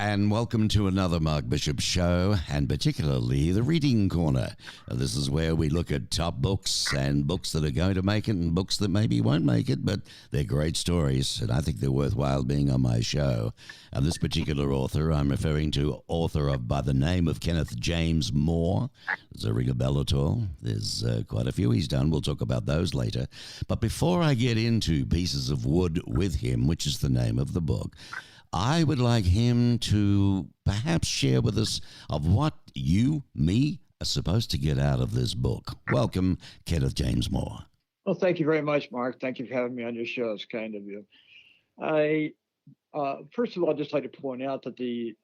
And welcome to another Mark Bishop show, and particularly the Reading Corner. This is where we look at top books and books that are going to make it and books that maybe won't make it, but they're great stories, and I think they're worthwhile being on my show. And this particular author, I'm referring to author of by the name of Kenneth James Moore. Does that ring a bell at all? There's quite a few he's done. We'll talk about those later. But before I get into Pieces of Wood with Him, which is the name of the book, I would like him to perhaps share with us of what you, me, are supposed to get out of this book. Welcome, Kenneth James Moore. Well, thank you very much, Mark. Thank you for having me on your show. It's kind of you. I, first of all, I'd just like to point out that the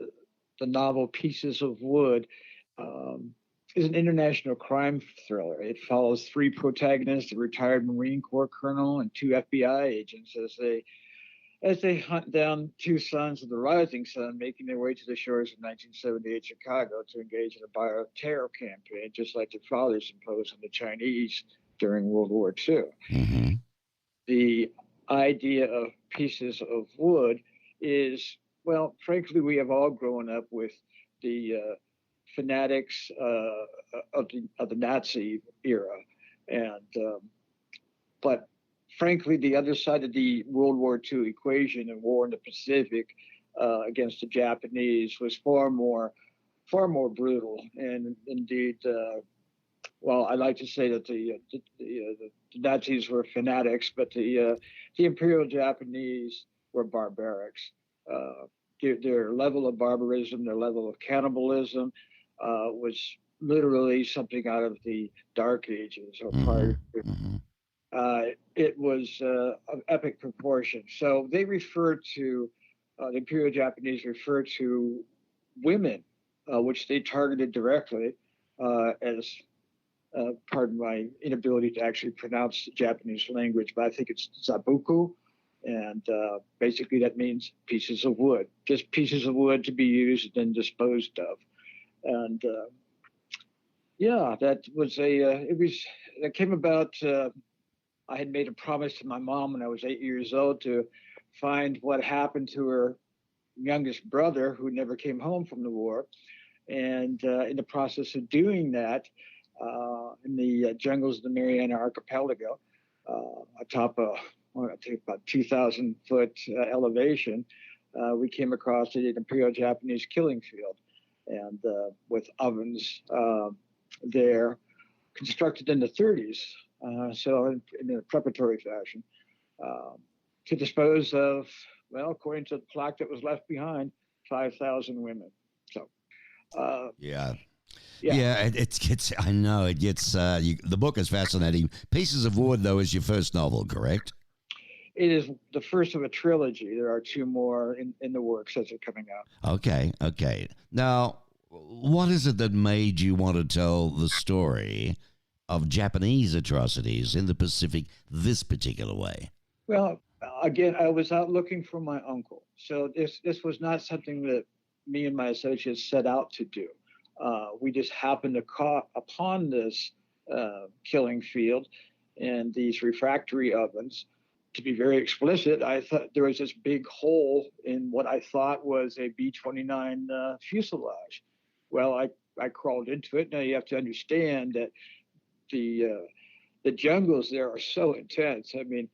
novel Pieces of Wood is an international crime thriller. It follows three protagonists, a retired Marine Corps colonel and two FBI agents, as they hunt down two sons of the rising sun, making their way to the shores of 1978 Chicago to engage in a bioterror campaign, just like their fathers imposed on the Chinese during World War II. Mm-hmm. The idea of Pieces of Wood is, well, frankly, we have all grown up with the fanatics of the Nazi era, and but frankly, the other side of the World War II equation and war in the Pacific against the Japanese was far more brutal. And indeed, well, I like to say that the Nazis were fanatics, but the Imperial Japanese were barbarics. Their level of barbarism, their level of cannibalism was literally something out of the Dark Ages or prior. Mm-hmm. It was of epic proportion. So they referred to, the Imperial Japanese referred to women, which they targeted directly as, pardon my inability to actually pronounce the Japanese language, but I think it's zabuku. And basically that means pieces of wood, just pieces of wood to be used and disposed of. And yeah, that was that came about. I had made a promise to my mom when I was 8 years old to find what happened to her youngest brother who never came home from the war. And in the process of doing that, in the jungles of the Mariana Archipelago, atop I think about 2,000 foot elevation, we came across an Imperial Japanese killing field, and with ovens there, constructed in the 30s. So in a preparatory fashion, to dispose of, well, according to the plaque that was left behind, 5,000 women. So, yeah. It gets. I know it gets. The book is fascinating. Pieces of Wood, though, is your first novel, correct? It is the first of a trilogy. There are two more in the works as they're coming out. Okay. Now, what is it that made you want to tell the story of Japanese atrocities in the Pacific this particular way? Well, again, I was out looking for my uncle. So this was not something that me and my associates set out to do. We just happened to come upon this killing field and these refractory ovens. To be very explicit, I thought there was this big hole in what I thought was a B-29 fuselage. Well, I crawled into it. Now you have to understand that the jungles there are so intense. I mean,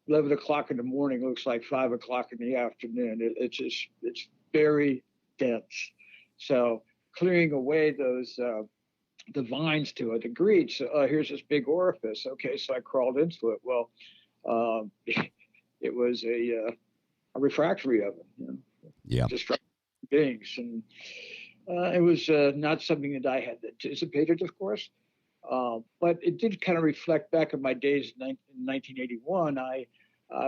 11 o'clock in the morning looks like 5 o'clock in the afternoon. It's very dense. So clearing away those the vines to a degree. So here's this big orifice. Okay, so I crawled into it. Well, it was a refractory oven. Yeah. Destructive beings, and it was not something that I had anticipated, of course. But it did kind of reflect back on my days in 1981. I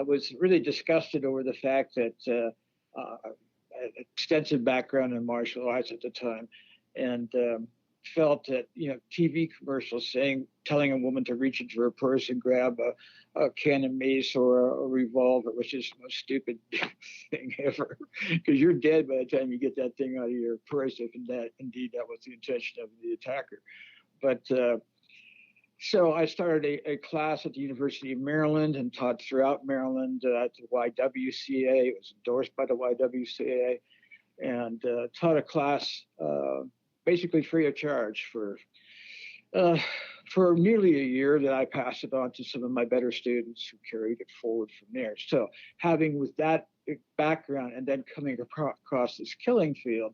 was really disgusted over the fact that I had extensive background in martial arts at the time, and felt that TV commercials telling a woman to reach into her purse and grab a can of mace or a revolver, which is the most stupid thing ever, because you're dead by the time you get that thing out of your purse, if indeed that was the intention of the attacker. But so I started a class at the University of Maryland and taught throughout Maryland at the YWCA. It was endorsed by the YWCA. and taught a class basically free of charge uh, for nearly a year. That I passed it on to some of my better students who carried it forward from there. So having with that background and then coming across this killing field,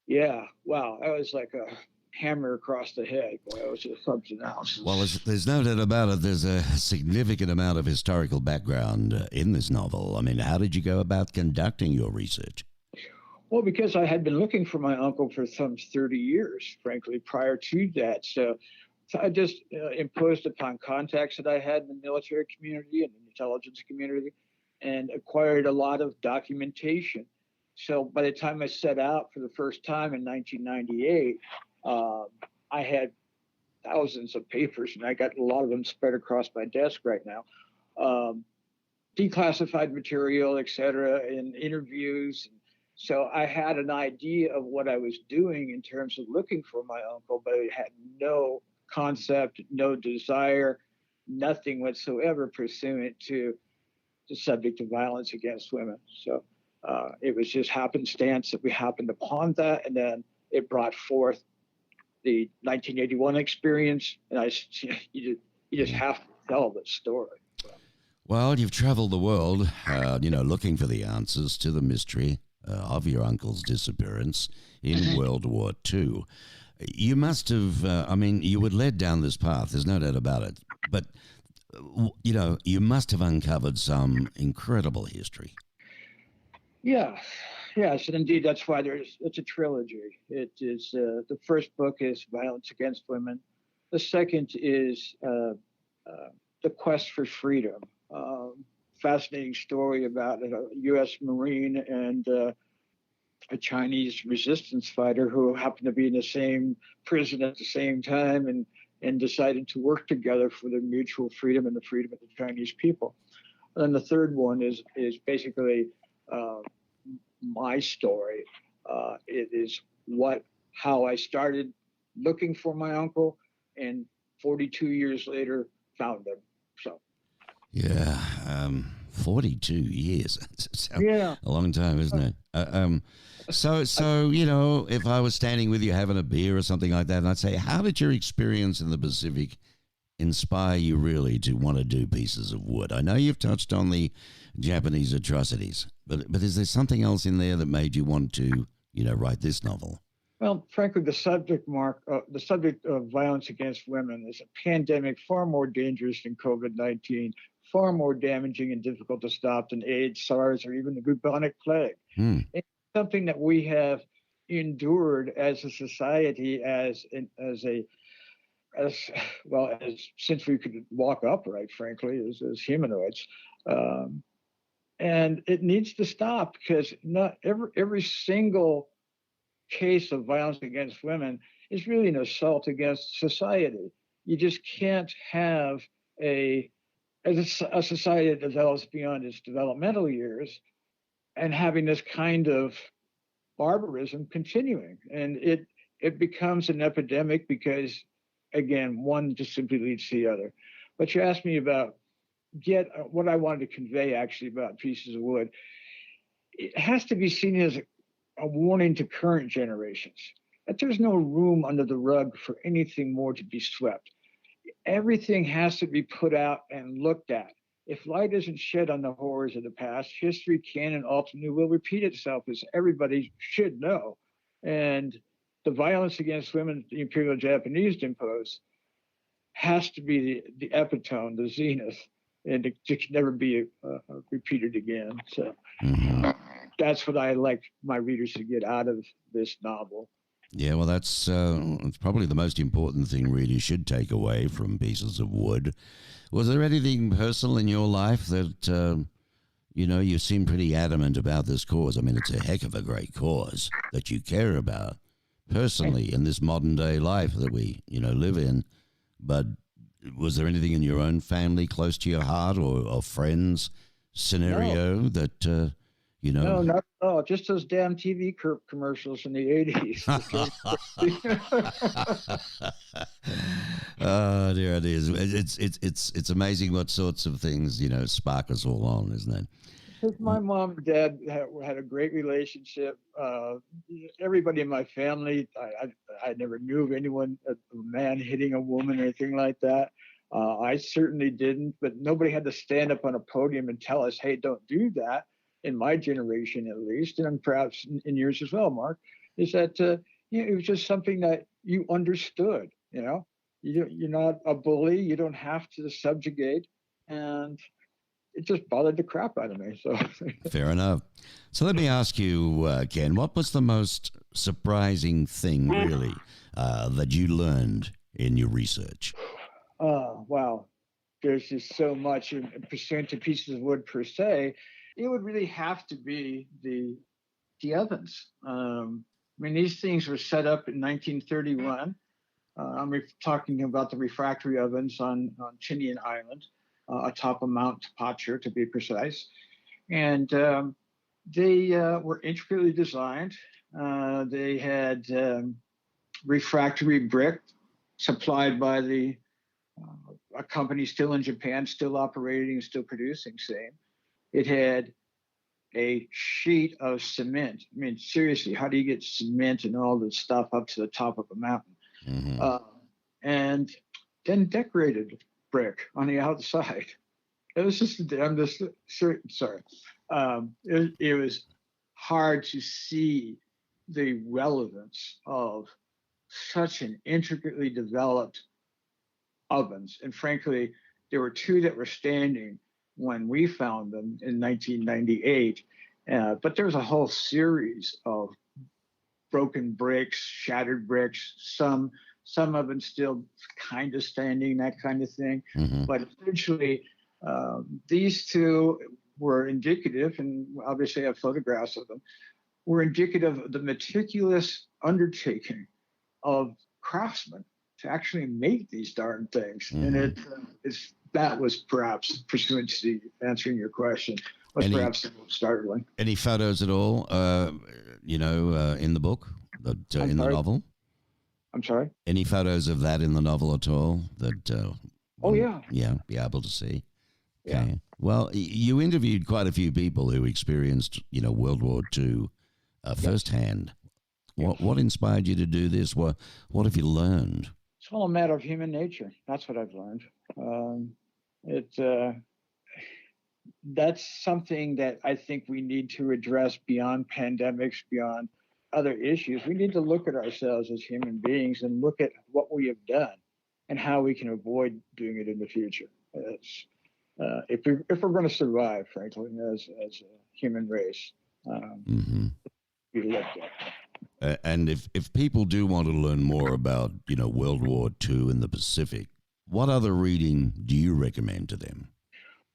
yeah, wow, that was like a hammer across the head. Boy, it was just something else. Well, there's no doubt about it. There's a significant amount of historical background in this novel. I mean, how did you go about conducting your research? Well, because I had been looking for my uncle for some 30 years, frankly, prior to that. So I just imposed upon contacts that I had in the military community and the intelligence community and acquired a lot of documentation. So by the time I set out for the first time in 1998, I had thousands of papers, and I got a lot of them spread across my desk right now. Declassified material, et cetera, and interviews. So I had an idea of what I was doing in terms of looking for my uncle, but I had no concept, no desire, nothing whatsoever pursuant to the subject of violence against women. So it was just happenstance that we happened upon that, and then it brought forth the 1981 experience, and you just have to tell the story. Well, you've traveled the world, looking for the answers to the mystery of your uncle's disappearance in World War II. You must have, you were led down this path, there's no doubt about it, but, you must have uncovered some incredible history. Yeah. Yes, and indeed, that's why it's a trilogy. It is the first book is Violence Against Women. The second is The Quest for Freedom. Fascinating story about a U.S. Marine and a Chinese resistance fighter who happened to be in the same prison at the same time and decided to work together for their mutual freedom and the freedom of the Chinese people. And then the third one is basically my story. It is how I started looking for my uncle, and 42 years later found him. So, yeah, 42 years. It's yeah, a long time, isn't it? So if I was standing with you having a beer or something like that, and I'd say, how did your experience in the Pacific inspire you really to want to do pieces of wood? I know you've touched on the Japanese atrocities, but is there something else in there that made you want to, write this novel? Well, frankly, the subject of violence against women is a pandemic far more dangerous than COVID-19, far more damaging and difficult to stop than AIDS, SARS, or even the bubonic plague. It's something that we have endured as a society, as since we could walk upright, frankly, as humanoids. And it needs to stop, because not every single case of violence against women is really an assault against society. You just can't have a society that develops beyond its developmental years and having this kind of barbarism continuing. And it becomes an epidemic because, again, one just simply leads to the other. But you asked me about what I wanted to convey actually about pieces of wood. It has to be seen as a warning to current generations that there's no room under the rug for anything more to be swept. Everything has to be put out and looked at. If light isn't shed on the horrors of the past, history can and ultimately will repeat itself, as everybody should know. And the violence against women the Imperial Japanese imposed has to be the epitome, the zenith, and it can never be repeated again. So that's what I like my readers to get out of this novel. Yeah, well, that's probably the most important thing readers should take away from Pieces of Wood. Was there anything personal in your life that, you seem pretty adamant about this cause? I mean, it's a heck of a great cause that you care about personally in this modern day life that we, live in. But was there anything in your own family close to your heart or friends scenario that, No, not at all. Just those damn TV commercials in the 80s. Oh, dear it is. It's amazing what sorts of things, spark us all on, isn't it? Because my mom and dad had a great relationship. Everybody in my family, I never knew of anyone, a man hitting a woman or anything like that. I certainly didn't, but nobody had to stand up on a podium and tell us, hey, don't do that, in my generation at least, and perhaps in yours as well, Mark, is that it was just something that you understood, You're not a bully, you don't have to subjugate, and it just bothered the crap out of me. So Fair enough. So let me ask you, Ken, what was the most surprising thing, really, that you learned in your research? wow, there's just so much. In pursuant to pieces of wood per se, it would really have to be the ovens. I mean, these things were set up in 1931. I'm talking about the refractory ovens on Tinian Island, atop of Mount Tapacher, to be precise. And they were intricately designed. They had refractory brick supplied by a company still in Japan, still operating, still producing, same. It had a sheet of cement. I mean, seriously, how do you get cement and all this stuff up to the top of a mountain? Mm-hmm. And then decorated brick on the outside. It was just, I'm just sorry. It was hard to see the relevance of such an intricately developed ovens. And frankly, there were two that were standing when we found them in 1998. But there was a whole series of broken bricks, shattered bricks, some of them still kind of standing, that kind of thing. Mm-hmm. But essentially, these two were indicative, and obviously I have photographs of them, were indicative of the meticulous undertaking of craftsmen to actually make these darn things. Mm-hmm. And that was perhaps, pursuant to answering your question, was perhaps startling. Any photos at all, in the book, in the novel? I'm sorry? Any photos of that in the novel at all? Oh, yeah. Yeah, be able to see. Okay. Yeah. Well, you interviewed quite a few people who experienced, World War II firsthand. Yes. What inspired you to do this? What have you learned? It's all a matter of human nature. That's what I've learned. That's something that I think we need to address beyond pandemics, beyond other issues. We need to look at ourselves as human beings and look at what we have done and how we can avoid doing it in the future. If we're going to survive, frankly, as a human race, we looked at. And if people do want to learn more about, World War II in the Pacific, what other reading do you recommend to them?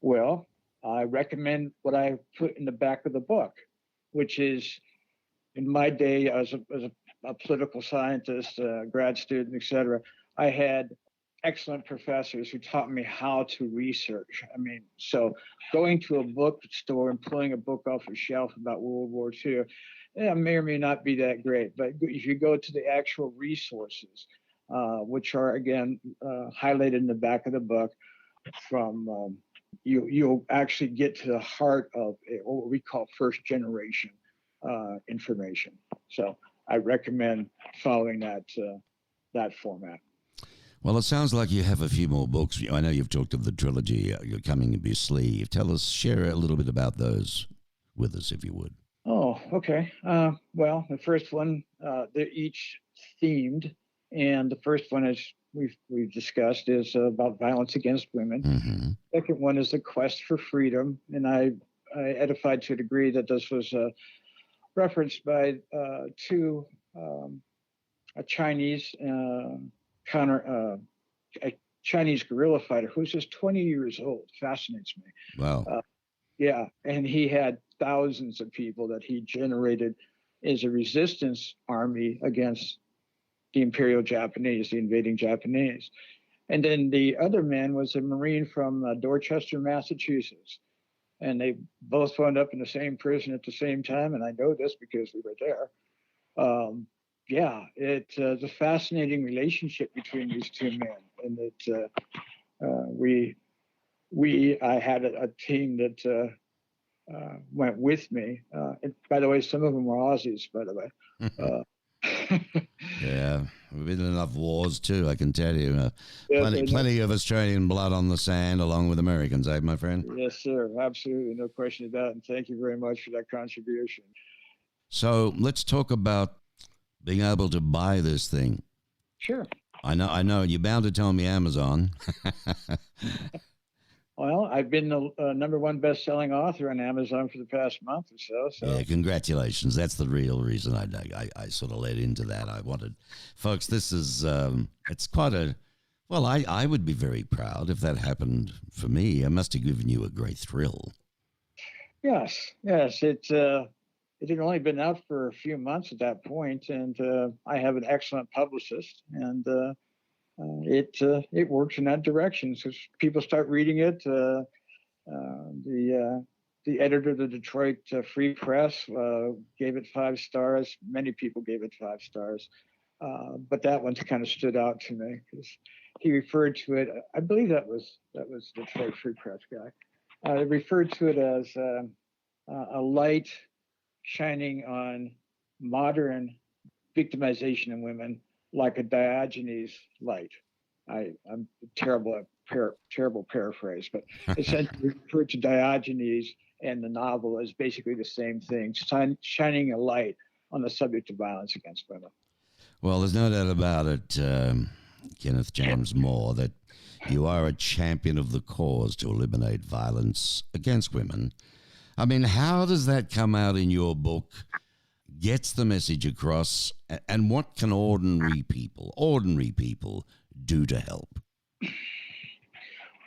Well, I recommend what I put in the back of the book, which is, in my day as a political scientist, grad student, et cetera, I had excellent professors who taught me how to research. I mean, so going to a bookstore and pulling a book off a shelf about World War II, may or may not be that great. But if you go to the actual resources, which are, again, highlighted in the back of the book, from you'll actually get to the heart of what we call first generation information. So I recommend following that format. Well, it sounds like you have a few more books. I know you've talked of the trilogy you're coming up your sleeve. Share a little bit about those with us, if you would. Oh, okay. Well, the first one, they're each themed, and the first one, as we've discussed, is about violence against women. Mm-hmm. Second one is the quest for freedom, and I edified to a degree that this was referenced by a Chinese a Chinese guerrilla fighter who's just 20 years old. Fascinates me. Wow. Yeah, and he had thousands of people that he generated as a resistance army against the Imperial Japanese, the invading Japanese. And then the other man was a Marine from Dorchester, Massachusetts. And they both wound up in the same prison at the same time. And I know this because we were there. It's a fascinating relationship between these two men. And I had a team that went with me. And by the way, some of them were Aussies, by the way. Yeah, we've been in enough wars too, I can tell you. Yes, plenty of Australian blood on the sand along with Americans, my friend? Yes, sir. Absolutely. No question about it. And thank you very much for that contribution. So let's talk about being able to buy this thing. Sure. I know. You're bound to tell me Amazon. Well, I've been the #1 best-selling author on Amazon for the past month or so. Yeah, congratulations. That's the real reason I sort of led into that. I wanted, folks, this is, it's quite a, well, I would be very proud if that happened for me. I must have given you a great thrill. Yes. It had only been out for a few months at that point, and I have an excellent publicist, and it works in that direction. So people start reading it. The editor of the Detroit Free Press gave it 5 stars. Many people gave it 5 stars, but that one kind of stood out to me because he referred to it. I believe that was the Detroit Free Press guy. They referred to it as a light shining on modern victimization of women, like a Diogenes light. I'm terrible at terrible paraphrase, but essentially referred to Diogenes and the novel as basically the same thing, shining a light on the subject of violence against women. Well, there's no doubt about it, Kenneth James Moore, that you are a champion of the cause to eliminate violence against women. I mean, how does that come out in your book? Gets the message across, and what can ordinary people do to help?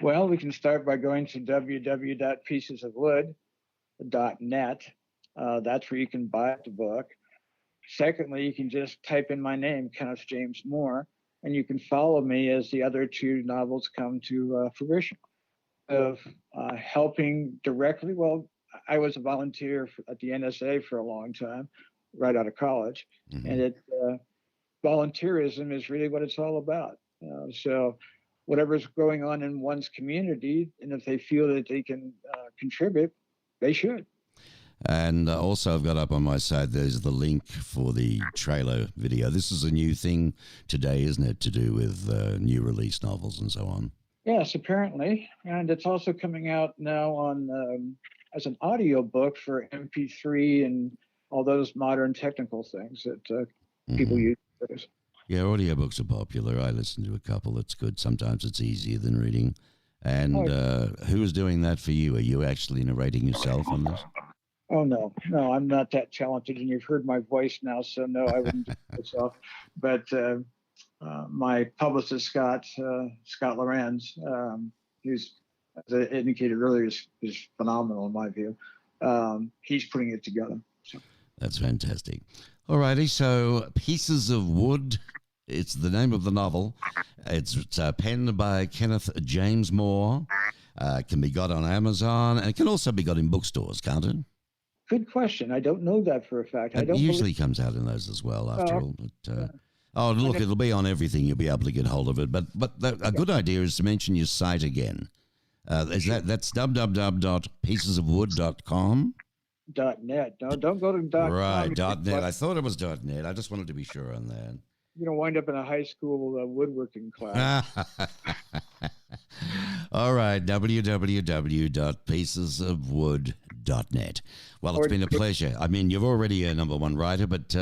Well, we can start by going to www.piecesofwood.net. That's where you can buy the book. Secondly, you can just type in my name, Kenneth James Moore, and you can follow me as the other 2 novels come to fruition. Of helping directly, well, I was a volunteer at the NSA for a long time, right out of college, and volunteerism is really what it's all about. So whatever's going on in one's community, and if they feel that they can contribute, they should. And also I've got up on my side, there's the link for the trailer video. This is a new thing today, isn't it, to do with new release novels and so on? Yes, apparently. And it's also coming out now on as an audio book for MP3 and all those modern technical things that people use. Yeah, audiobooks are popular. I listen to a couple. It's good. Sometimes it's easier than reading. And who is doing that for you? Are you actually narrating yourself on this? Oh, no, I'm not that talented. And you've heard my voice now, so no, I wouldn't do it myself. But my publicist, Scott Lorenz, who's, as I indicated earlier, is phenomenal in my view. He's putting it together. So. That's fantastic. All righty, so Pieces of Wood, it's the name of the novel. It's penned by Kenneth James Moore. It can be got on Amazon, and it can also be got in bookstores, can't it? Good question. I don't know that for a fact. It usually comes out in those as well, after all. But, look, it'll be on everything. You'll be able to get hold of it. But a good idea is to mention your site again. That's www.piecesofwood.com? .net. No, don't go to .com. Right, .net. I thought it was .net. I just wanted to be sure on that. You're going to wind up in a high school woodworking class. All right, www.piecesofwood.net. Well, it's been a pleasure. I mean, you're already a #1 writer, but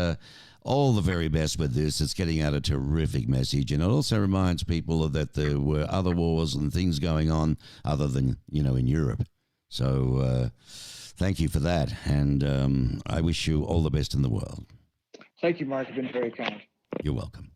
all the very best with this. It's getting out a terrific message, and it also reminds people that there were other wars and things going on other than, in Europe. So thank you for that, and I wish you all the best in the world. Thank you, Mark. You've been very kind. You're welcome.